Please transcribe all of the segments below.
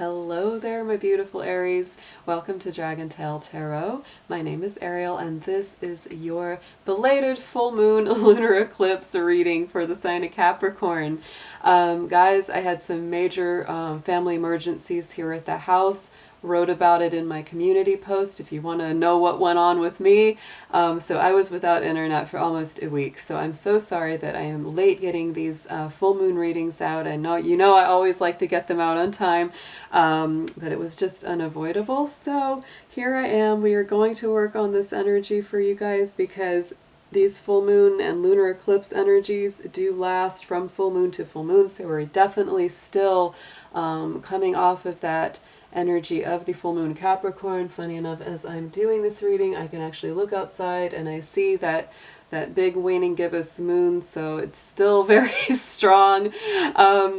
Hello there, my beautiful Aries. Welcome to DragonTaleTarot. My name is Ariel, and this is your belated full moon lunar eclipse reading for the sign of Capricorn. Guys, I had some major family emergencies here at the house. Wrote about it in my community post if you want to know what went on with me. So I was without internet for almost a week. So I'm so sorry that I am late getting these full moon readings out. I know I always like to get them out on time, but it was just unavoidable. So here I am. We are going to work on this energy for you guys because these full moon and lunar eclipse energies do last from full moon to full moon. So we're definitely still coming off of that energy of the full moon Capricorn. Funny enough, as I'm doing this reading, I can actually look outside and I see that big waning gibbous moon, so it's still very strong.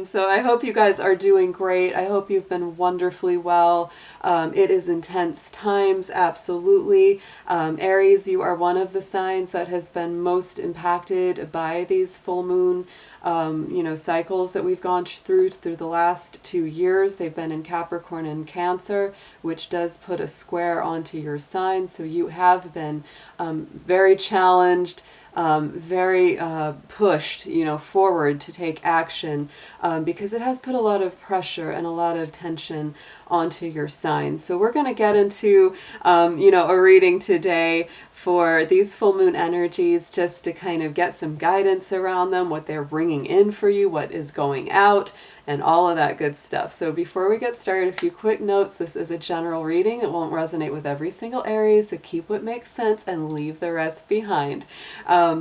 So I hope you guys are doing great. I hope you've been wonderfully well. It is intense times, absolutely. Aries, you are one of the signs that has been most impacted by these full moon cycles that we've gone through the last 2 years. They've been in Capricorn and Cancer, which does put a square onto your sign. So you have been very challenged, very pushed, forward to take action because it has put a lot of pressure and a lot of tension onto your sign. So we're going to get into, a reading today for these full moon energies, just to kind of get some guidance around them, what they're bringing in for you, what is going out, and all of that good stuff. So before we get started, a few quick notes. This is a general reading. It won't resonate with every single Aries, so keep what makes sense and leave the rest behind.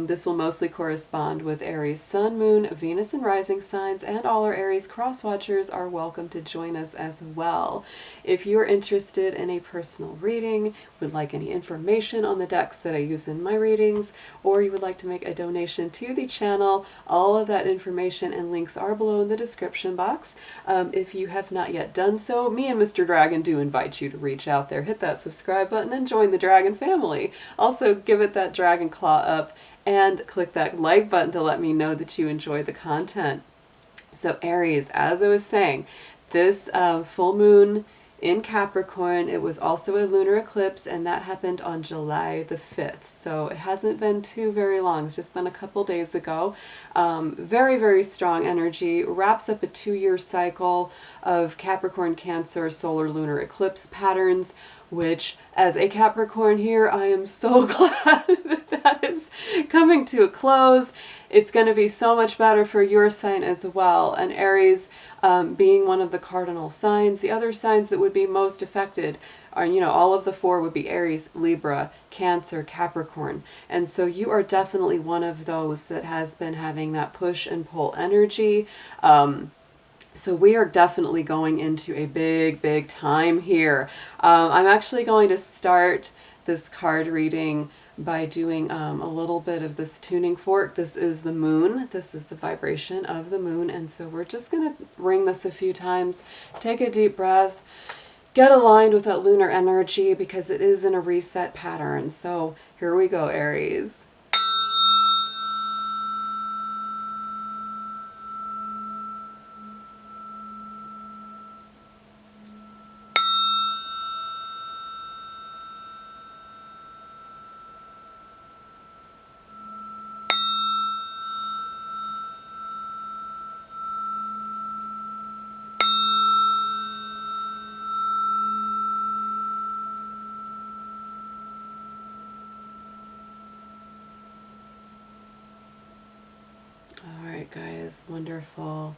This will mostly correspond with Aries sun, moon, Venus, and rising signs, and all our Aries cross watchers are welcome to join us as well. If you're interested in a personal reading, would like any information on the decks that I use in my readings, or you would like to make a donation to the channel, all of that information and links are below in the description box. If you have not yet done so, me and Mr. Dragon do invite you to reach out there, hit that subscribe button, and join the Dragon family. Also, give it that dragon claw up and click that like button to let me know that you enjoy the content. So Aries, as I was saying, this full moon in Capricorn, it was also a lunar eclipse, and that happened on July the 5th. So it hasn't been too very long. It's just been a couple days ago. Very, very strong energy. Wraps up a 2-year cycle of Capricorn, Cancer, solar, lunar eclipse patterns, which, as a Capricorn here, I am so glad that is coming to a close. It's going to be so much better for your sign as well. And Aries, being one of the cardinal signs, the other signs that would be most affected are, all of the 4 would be Aries, Libra, Cancer, Capricorn. And so you are definitely one of those that has been having that push and pull energy. So we are definitely going into a big, big time here. I'm actually going to start this card reading by doing a little bit of this tuning fork. This is the moon. This is the vibration of the moon. And so we're just going to ring this a few times. Take a deep breath. Get aligned with that lunar energy because it is in a reset pattern. So here we go, Aries. Guys, wonderful.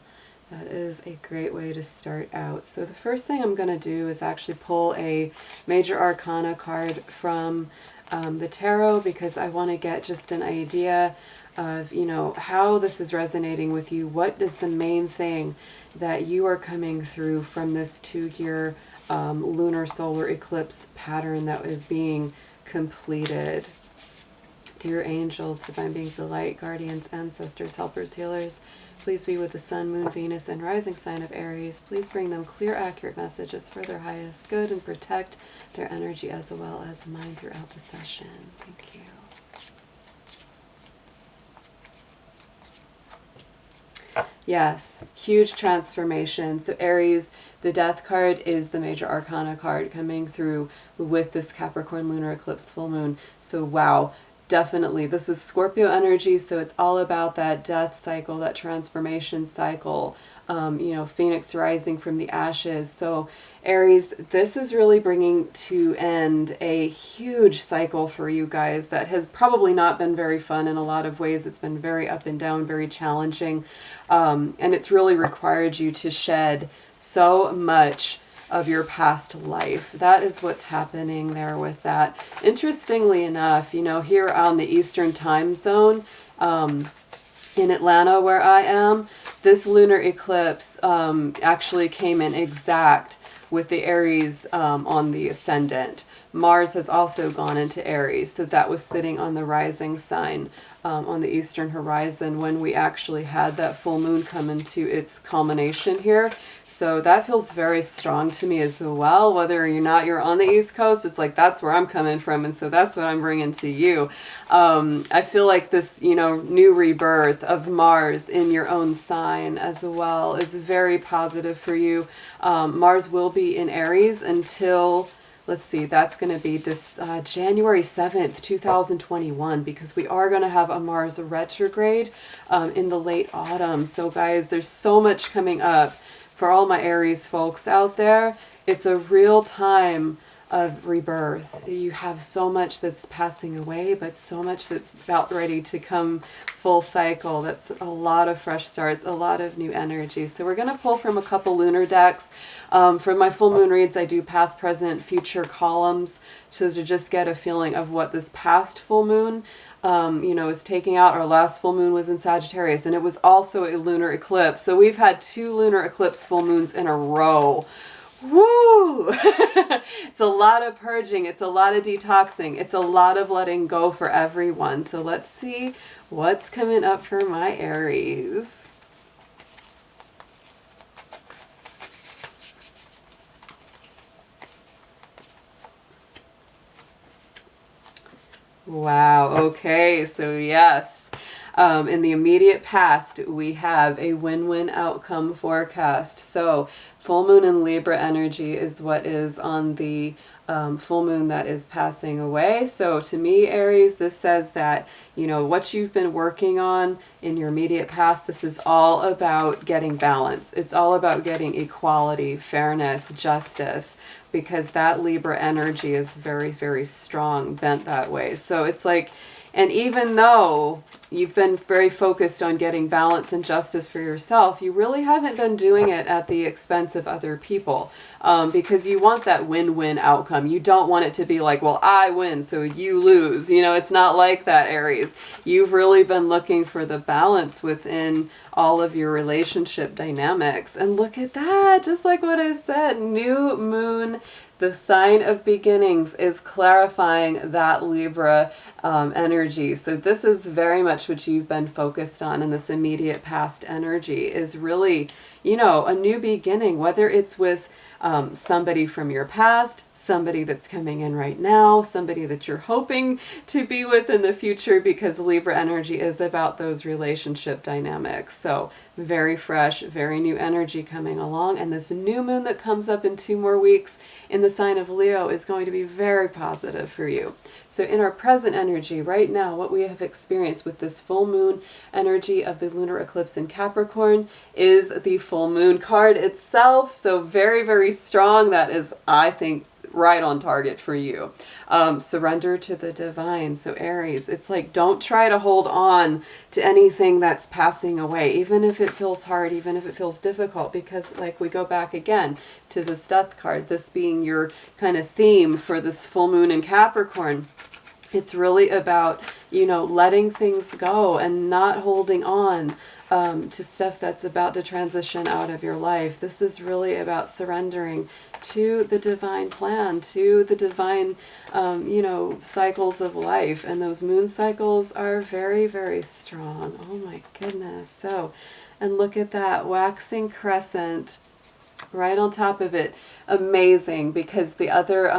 That is a great way to start out. So the first thing I'm going to do is actually pull a major arcana card from the tarot, because I want to get just an idea of, how this is resonating with you. What is the main thing that you are coming through from this 2-year lunar solar eclipse pattern that is being completed? Dear angels, divine beings of light, guardians, ancestors, helpers, healers, please be with the sun, moon, Venus, and rising sign of Aries. Please bring them clear, accurate messages for their highest good and protect their energy as well as mine throughout the session. Thank you. Yes, huge transformation. So Aries, the Death card is the major arcana card coming through with this Capricorn lunar eclipse full moon. So wow, definitely. This is Scorpio energy, so it's all about that death cycle, that transformation cycle, you know, Phoenix rising from the ashes. So Aries, this is really bringing to end a huge cycle for you guys that has probably not been very fun in a lot of ways. It's been very up and down, very challenging, and it's really required you to shed so much of your past life. That is what's happening there with that. Interestingly enough, you know, here on the Eastern time zone, in Atlanta where I am, this lunar eclipse actually came in exact with the Aries on the ascendant. Mars has also gone into Aries, so that was sitting on the rising sign on the eastern horizon when we actually had that full moon come into its culmination here. So that feels very strong to me as well. Whether you're on the East Coast, it's like that's where I'm coming from, and so that's what I'm bringing to you. I feel like this, you know, new rebirth of Mars in your own sign as well is very positive for you. Mars will be in Aries until, let's see, that's going to be this January 7th, 2021, because we are going to have a Mars retrograde in the late autumn. So guys, there's so much coming up for all my Aries folks out there. It's a real time of rebirth. You have so much that's passing away, but so much that's about ready to come full cycle. That's a lot of fresh starts, a lot of new energy. So we're going to pull from a couple lunar decks. For my full moon reads, I do past, present, future columns, so to just get a feeling of what this past full moon you know, is taking out. Our last full moon was in Sagittarius, and it was also a lunar eclipse. So we've had 2 lunar eclipse full moons in a row. Woo! It's a lot of purging. It's a lot of detoxing. It's a lot of letting go for everyone. So let's see what's coming up for my Aries. Wow. Okay. So yes. In the immediate past, we have a win-win outcome forecast. So full moon in Libra energy is what is on the full moon that is passing away. So to me, Aries, this says that, you know, what you've been working on in your immediate past, this is all about getting balance. It's all about getting equality, fairness, justice, because that Libra energy is very, very strong, bent that way. So it's like, and even though you've been very focused on getting balance and justice for yourself, you really haven't been doing it at the expense of other people, because you want that win-win outcome. You don't want it to be like, well, I win, so you lose. You know, it's not like that, Aries. You've really been looking for the balance within all of your relationship dynamics. And look at that, just like what I said, new moon, the sign of beginnings, is clarifying that Libra energy. So this is very much what you've been focused on in this immediate past energy, is really, you know, a new beginning, whether it's with somebody from your past, somebody that's coming in right now, somebody that you're hoping to be with in the future, because Libra energy is about those relationship dynamics. So very fresh, very new energy coming along. And this new moon that comes up in 2 more weeks in the sign of Leo is going to be very positive for you. So in our present energy right now, what we have experienced with this full moon energy of the lunar eclipse in Capricorn is the full moon card itself. So very, very strong. That is, I think, right on target for you. Surrender to the divine. So Aries, it's like, don't try to hold on to anything that's passing away, even if it feels hard, even if it feels difficult, because like we go back again to this death card, this being your kind of theme for this full moon in Capricorn. It's really about, you know, letting things go and not holding on to stuff that's about to transition out of your life. This is really about surrendering to the divine plan, to the divine, you know, cycles of life. And those moon cycles are very, very strong. Oh my goodness. So, and look at that waxing crescent right on top of it. Amazing, because the other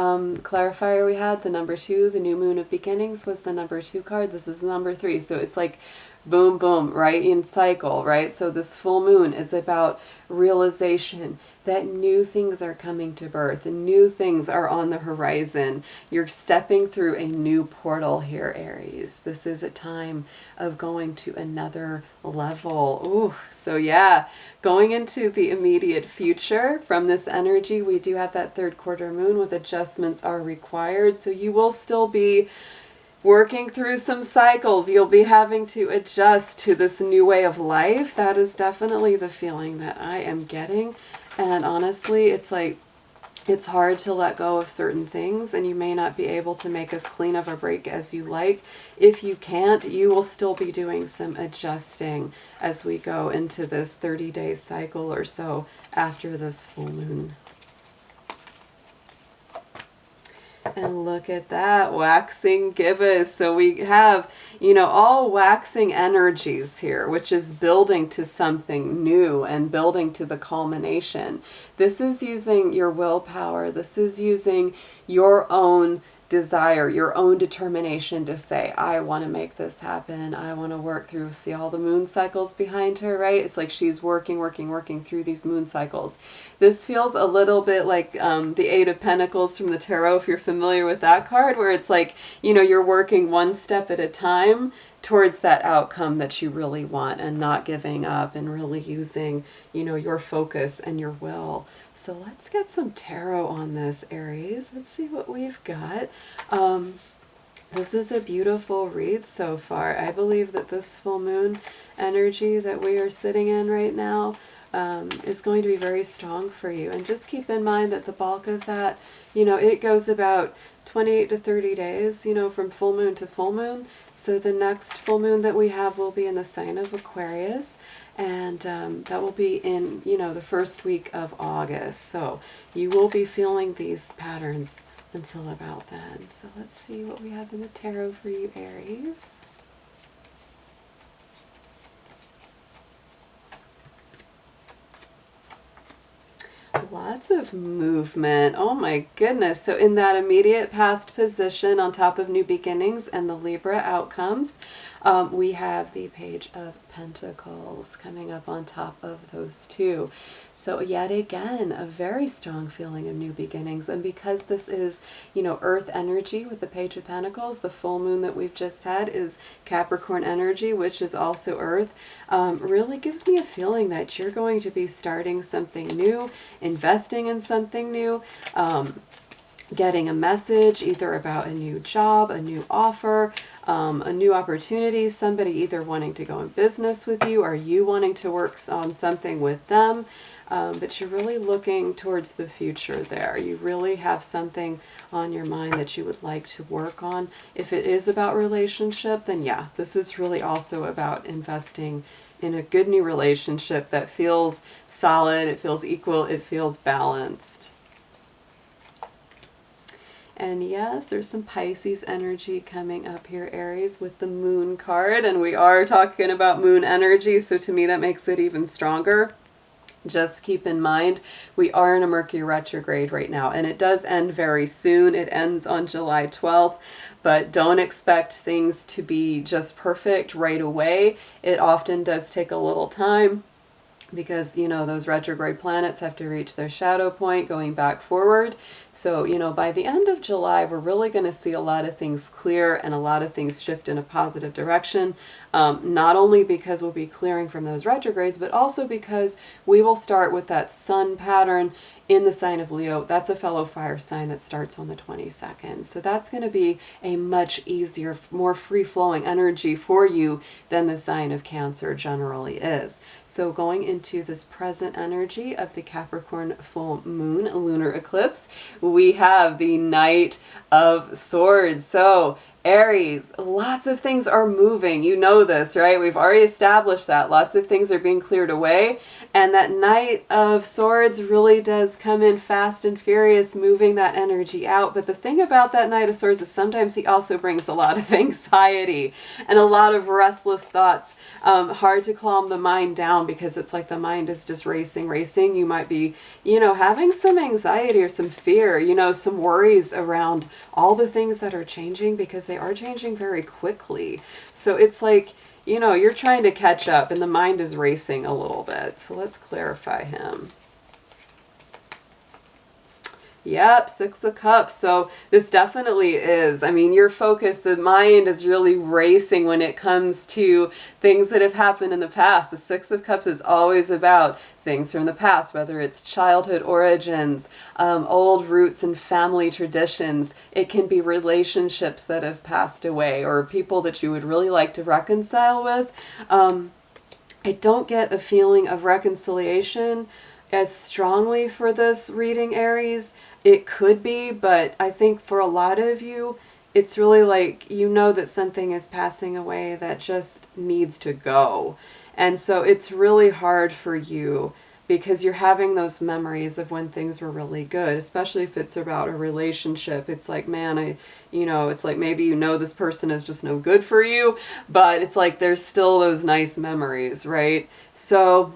clarifier we had, the number 2, the new moon of beginnings, was the number 2 card. This is the number 3. So it's like boom, boom, right, in cycle, right? So this full moon is about realization that new things are coming to birth and new things are on the horizon. You're stepping through a new portal here, Aries. This is a time of going to another level. Ooh, so yeah, going into the immediate future from this energy, we do have that third quarter moon with adjustments are required. So you will still be working through some cycles. You'll be having to adjust to this new way of life. That is definitely the feeling that I am getting. And honestly, it's like, it's hard to let go of certain things, and you may not be able to make as clean of a break as you like. If you can't, you will still be doing some adjusting as we go into this 30-day cycle or so after this full moon. And look at that, waxing gibbous. So we have, you know, all waxing energies here, which is building to something new and building to the culmination. This is using your willpower. This is using your own desire, your own determination to say, I want to make this happen. I want to work through, see all the moon cycles behind her, right? It's like she's working through these moon cycles. This feels a little bit like the Eight of Pentacles from the Tarot, if you're familiar with that card, where it's like, you know, you're working one step at a time towards that outcome that you really want and not giving up and really using, you know, your focus and your will. So let's get some tarot on this, Aries. Let's see what we've got. This is a beautiful read so far. I believe that this full moon energy that we are sitting in right now is going to be very strong for you. And just keep in mind that the bulk of that, you know, it goes about 28 to 30 days, you know, from full moon to full moon. So the next full moon that we have will be in the sign of Aquarius. And that will be in, you know, the first week of August. So you will be feeling these patterns until about then. So let's see what we have in the tarot for you, Aries. Lots of movement. Oh my goodness. So in that immediate past position on top of new beginnings and the Libra outcomes, we have the Page of Pentacles coming up on top of those two. So yet again, a very strong feeling of new beginnings. And because this is, you know, earth energy with the Page of Pentacles, the full moon that we've just had is Capricorn energy, which is also earth, really gives me a feeling that you're going to be starting something new, investing in something new, getting a message either about a new job, a new offer, a new opportunity, somebody either wanting to go in business with you or you wanting to work on something with them. But you're really looking towards the future there. You really have something on your mind that you would like to work on. If it is about relationship, then yeah, this is really also about investing in a good new relationship that feels solid, it feels equal, it feels balanced. And yes, there's some Pisces energy coming up here, Aries, with the moon card. And we are talking about moon energy, so to me that makes it even stronger. Just keep in mind, we are in a Mercury retrograde right now, and it does end very soon. It ends on July 12th, but don't expect things to be just perfect right away. It often does take a little time because, you know, those retrograde planets have to reach their shadow point going back forward. So, you know, by the end of July, we're really going to see a lot of things clear and a lot of things shift in a positive direction. Not only because we'll be clearing from those retrogrades, but also because we will start with that sun pattern in the sign of Leo. That's a fellow fire sign that starts on the 22nd. So that's going to be a much easier, more free-flowing energy for you than the sign of Cancer generally is. So going into this present energy of the Capricorn full moon lunar eclipse, we have the Knight of Swords. So Aries, lots of things are moving. You know this, right? We've already established that. Lots of things are being cleared away. And that Knight of Swords really does come in fast and furious, moving that energy out. But the thing about that Knight of Swords is sometimes he also brings a lot of anxiety and a lot of restless thoughts. Hard to calm the mind down because it's like the mind is just racing. You might be, you know, having some anxiety or some fear, you know, some worries around all the things that are changing because they are changing very quickly. So it's like, you know, you're trying to catch up and the mind is racing a little bit. So let's clarify him. Yep, Six of Cups. So this definitely is. I mean, your focus, the mind is really racing when it comes to things that have happened in the past. The Six of Cups is always about things from the past, whether it's childhood origins, old roots and family traditions. It can be relationships that have passed away or people that you would really like to reconcile with. I don't get a feeling of reconciliation as strongly for this reading, Aries. It could be, but I think for a lot of you, it's really like, you know that something is passing away that just needs to go. And so it's really hard for you because you're having those memories of when things were really good, especially if it's about a relationship. It's like, man, it's like maybe you know this person is just no good for you, but it's like there's still those nice memories, right? So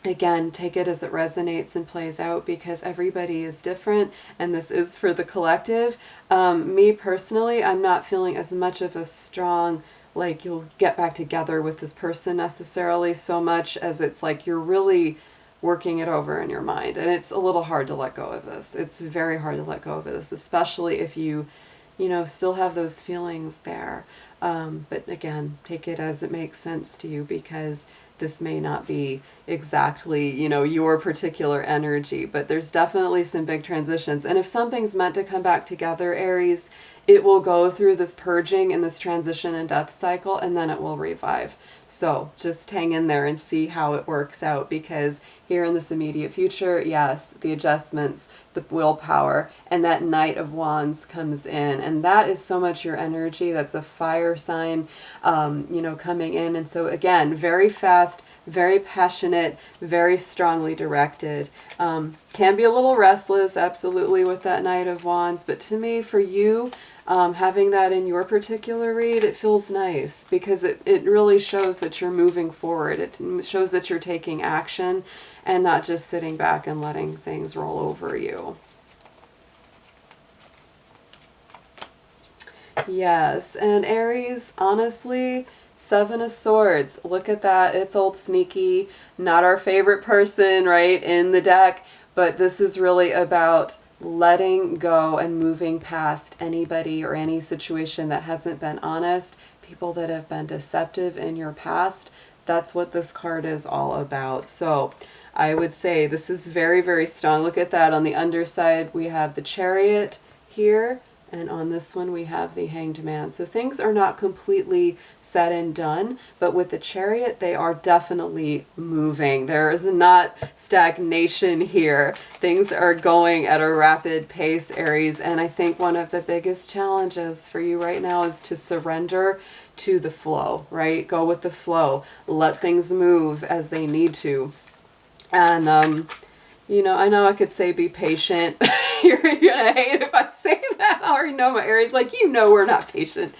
again, take it as it resonates and plays out because everybody is different and this is for the collective. Me personally, I'm not feeling as much of a strong, like you'll get back together with this person necessarily so much as it's like you're really working it over in your mind. And it's a little hard to let go of this. It's very hard to let go of this, especially if you still have those feelings there. But again, take it as it makes sense to you because this may not be exactly, your particular energy, but there's definitely some big transitions. And if something's meant to come back together, Aries, it will go through this purging and this transition and death cycle, and then it will revive. So just hang in there and see how it works out, because here in this immediate future, yes, the adjustments, the willpower, and that Knight of Wands comes in, and that is so much your energy. That's a fire sign, coming in. And so again, very fast, very passionate, very strongly directed. Can be a little restless, absolutely, with that Knight of Wands. But to me, for you, having that in your particular read, it feels nice because it really shows that you're moving forward. It shows that you're taking action and not just sitting back and letting things roll over you. Yes, and Aries, honestly, Seven of Swords. Look at that. It's old Sneaky, not our favorite person, right, in the deck. But this is really about letting go and moving past anybody or any situation that hasn't been honest, people that have been deceptive in your past. That's what this card is all about. So I would say this is very, very strong. Look at that. On the underside, we have the Chariot here. And on this one, we have the Hanged Man. So things are not completely said and done, but with the Chariot, they are definitely moving. There is not stagnation here. Things are going at a rapid pace, Aries. And I think one of the biggest challenges for you right now is to surrender to the flow, right? Go with the flow. Let things move as they need to. And, I know I could say be patient. You're gonna hate if I say that. I already know my Aries, like, we're not patient.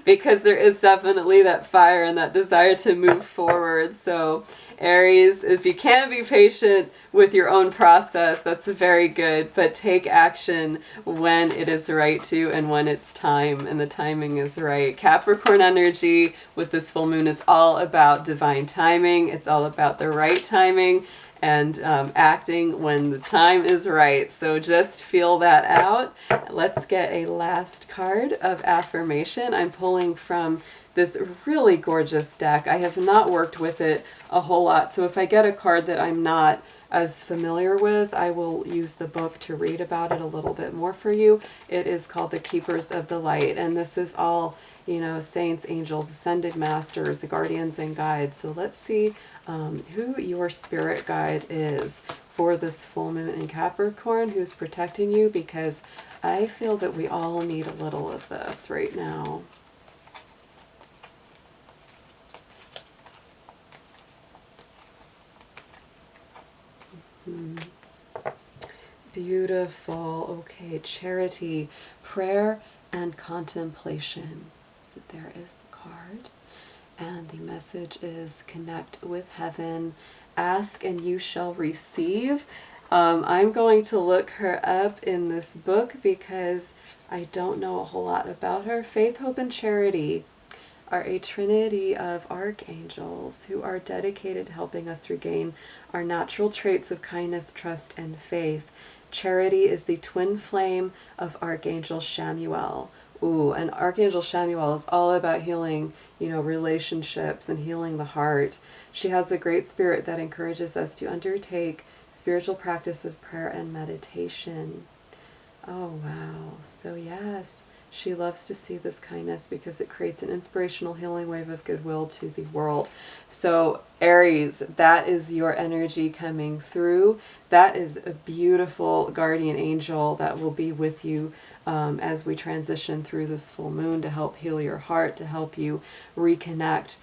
Because there is definitely that fire and that desire to move forward. So Aries, if you can be patient with your own process, that's very good, but take action when it is right to and when it's time and the timing is right. Capricorn energy with this full moon is all about divine timing. It's all about the right timing and acting when the time is right. So just feel that out. Let's get a last card of affirmation. I'm pulling from this really gorgeous deck. I have not worked with it a whole lot, so if I get a card that I'm not as familiar with, I will use the book to read about it a little bit more for you. It is called The Keepers of the Light, and this is all, saints, angels, ascended masters, guardians, and guides. So let's see who your spirit guide is for this full moon in Capricorn, who's protecting you, because I feel that we all need a little of this right now. Beautiful. Okay, charity, prayer, and contemplation. So there is the card. And the message is connect with heaven, ask and you shall receive. I'm going to look her up in this book because I don't know a whole lot about her. Faith, hope, and charity. are a trinity of archangels who are dedicated to helping us regain our natural traits of kindness, trust, and faith. Charity is the twin flame of Archangel Shamuel. Ooh, and Archangel Shamuel is all about healing, relationships and healing the heart. She has a great spirit that encourages us to undertake spiritual practice of prayer and meditation. Oh, wow. So yes, she loves to see this kindness because it creates an inspirational healing wave of goodwill to the world. So Aries, that is your energy coming through. That is a beautiful guardian angel that will be with you as we transition through this full moon to help heal your heart, to help you reconnect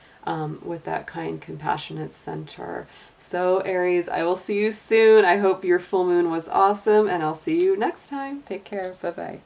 with that kind, compassionate center. So Aries, I will see you soon. I hope your full moon was awesome, and I'll see you next time. Take care. Bye-bye.